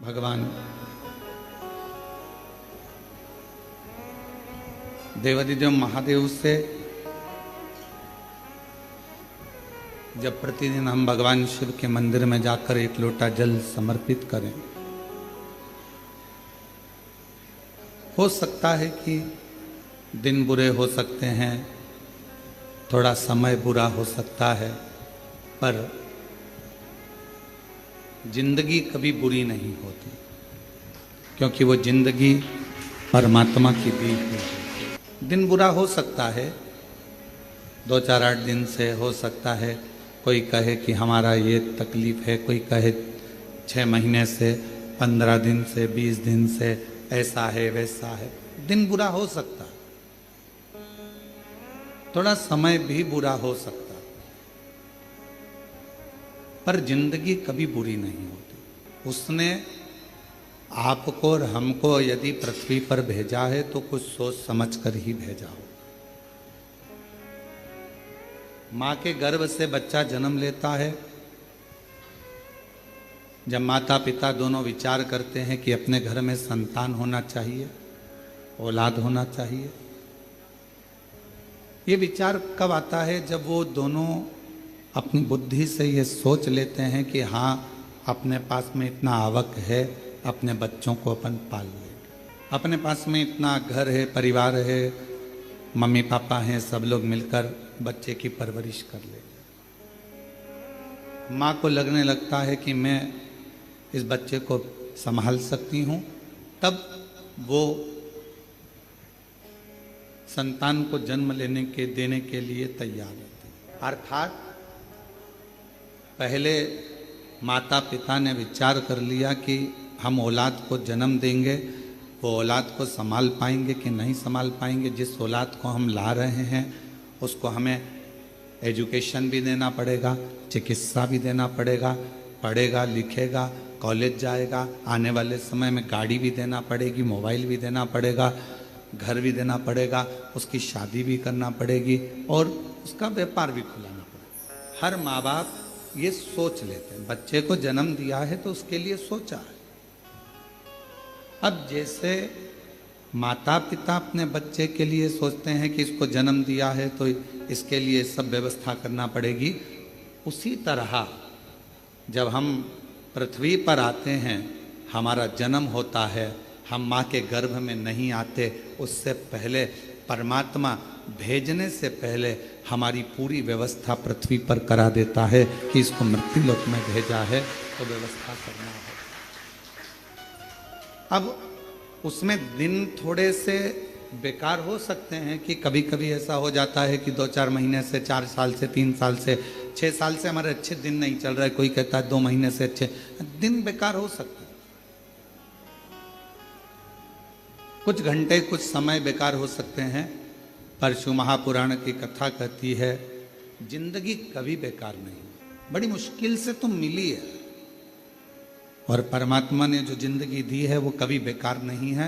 भगवान देवाधिदेव महादेव से जब प्रतिदिन हम भगवान शिव के मंदिर में जाकर एक लोटा जल समर्पित करें, हो सकता है कि दिन बुरे हो सकते हैं, थोड़ा समय बुरा हो सकता है, पर जिंदगी कभी बुरी नहीं होती, क्योंकि वो जिंदगी परमात्मा की दी हुई है। दिन बुरा हो सकता है, 2-4-8 दिन से हो सकता है, कोई कहे कि हमारा ये तकलीफ है, कोई कहे 6 महीने से, 15 दिन से, 20 दिन से, ऐसा है वैसा है। दिन बुरा हो सकता है, थोड़ा समय भी बुरा हो सकता है, पर जिंदगी कभी बुरी नहीं होती। उसने आपको और हमको यदि पृथ्वी पर भेजा है तो कुछ सोच समझ कर ही भेजा हो। मां के गर्भ से बच्चा जन्म लेता है, जब माता पिता दोनों विचार करते हैं कि अपने घर में संतान होना चाहिए, औलाद होना चाहिए। ये विचार कब आता है? जब वो दोनों अपनी बुद्धि से ये सोच लेते हैं कि हाँ, अपने पास में इतना आवक है, अपने बच्चों को अपन पाल लेंगे, अपने पास में इतना घर है, परिवार है, मम्मी पापा हैं, सब लोग मिलकर बच्चे की परवरिश कर लेंगे। माँ को लगने लगता है कि मैं इस बच्चे को संभाल सकती हूँ, तब वो संतान को जन्म देने के लिए तैयार रहती है। अर्थात पहले माता पिता ने विचार कर लिया कि हम औलाद को जन्म देंगे, वो औलाद को संभाल पाएंगे कि नहीं संभाल पाएंगे। जिस औलाद को हम ला रहे हैं उसको हमें एजुकेशन भी देना पड़ेगा, चिकित्सा भी देना पड़ेगा, पढ़ेगा लिखेगा, कॉलेज जाएगा, आने वाले समय में गाड़ी भी देना पड़ेगी, मोबाइल भी देना पड़ेगा, घर भी देना पड़ेगा, उसकी शादी भी करना पड़ेगी और उसका व्यापार भी खुलाना पड़ेगा। हर माँ बाप ये सोच लेते हैं, बच्चे को जन्म दिया है तो उसके लिए सोचा है। अब जैसे माता पिता अपने बच्चे के लिए सोचते हैं कि इसको जन्म दिया है तो इसके लिए सब व्यवस्था करना पड़ेगी, उसी तरह जब हम पृथ्वी पर आते हैं, हमारा जन्म होता है, हम माँ के गर्भ में नहीं आते, उससे पहले परमात्मा भेजने से पहले हमारी पूरी व्यवस्था पृथ्वी पर करा देता है कि इसको मृत्युलोक में भेजा है तो व्यवस्था करना है। अब उसमें दिन थोड़े से बेकार हो सकते हैं कि कभी कभी ऐसा हो जाता है कि 2-4 महीने से, 4 साल से, 3 साल से, 6 साल से हमारे अच्छे दिन नहीं चल रहा है। कोई कहता है 2 महीने से अच्छे दिन बेकार हो सकते हैं, कुछ घंटे कुछ समय बेकार हो सकते हैं, पर शिव महापुराण की कथा कहती है जिंदगी कभी बेकार नहीं, बड़ी मुश्किल से तो मिली है, और परमात्मा ने जो जिंदगी दी है वो कभी बेकार नहीं है।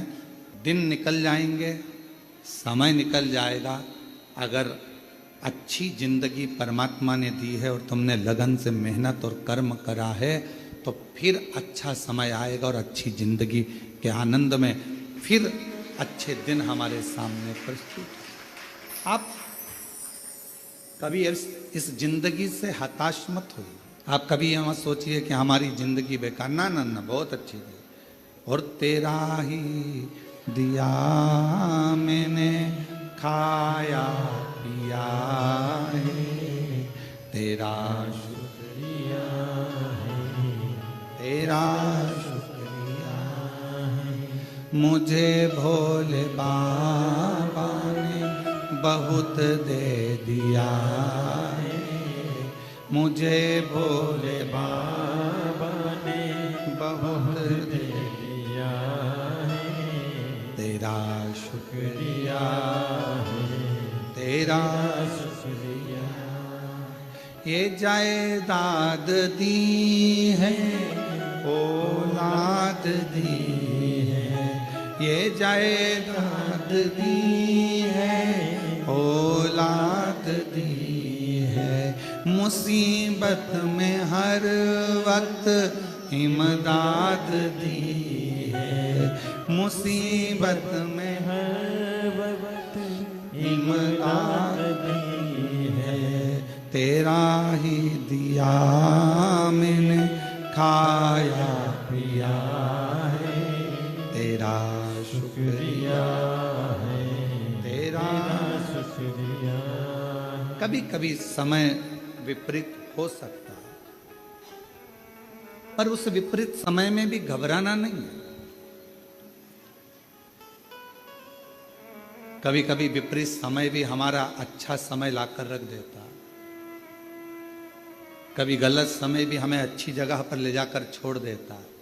दिन निकल जाएंगे, समय निकल जाएगा, अगर अच्छी जिंदगी परमात्मा ने दी है और तुमने लगन से मेहनत और कर्म करा है तो फिर अच्छा समय आएगा और अच्छी जिंदगी के आनंद में फिर अच्छे दिन हमारे सामने प्रस्तुत। आप कभी इस जिंदगी से हताश मत होइए, आप कभी ये मत सोचिए कि हमारी जिंदगी बेकार, ना ना ना, बहुत अच्छी थी। और तेरा ही दिया मैंने खाया पिया है, तेरा शुक्रिया है, तेरा शुक्रिया है। मुझे भोले बाबा ने बहुत दे दिया है, मुझे भोले बाबा ने बहुत दे दिया है, तेरा शुक्रिया है, तेरा शुक्रिया। ये जायदाद दी है, औलाद दी है, ये जायदाद दी है, औलाद दी है। मुसीबत में हर वक्त इमदाद दी है, मुसीबत में हर वक्त इमदाद दी है, तेरा ही दिया मैंने खाया पिया है, तेरा शुक्रिया है, तेरा शुक्रिया। कभी कभी समय विपरीत हो सकता है, पर उस विपरीत समय में भी घबराना नहीं है। कभी कभी विपरीत समय भी हमारा अच्छा समय लाकर रख देता है, कभी गलत समय भी हमें अच्छी जगह पर ले जाकर छोड़ देता है।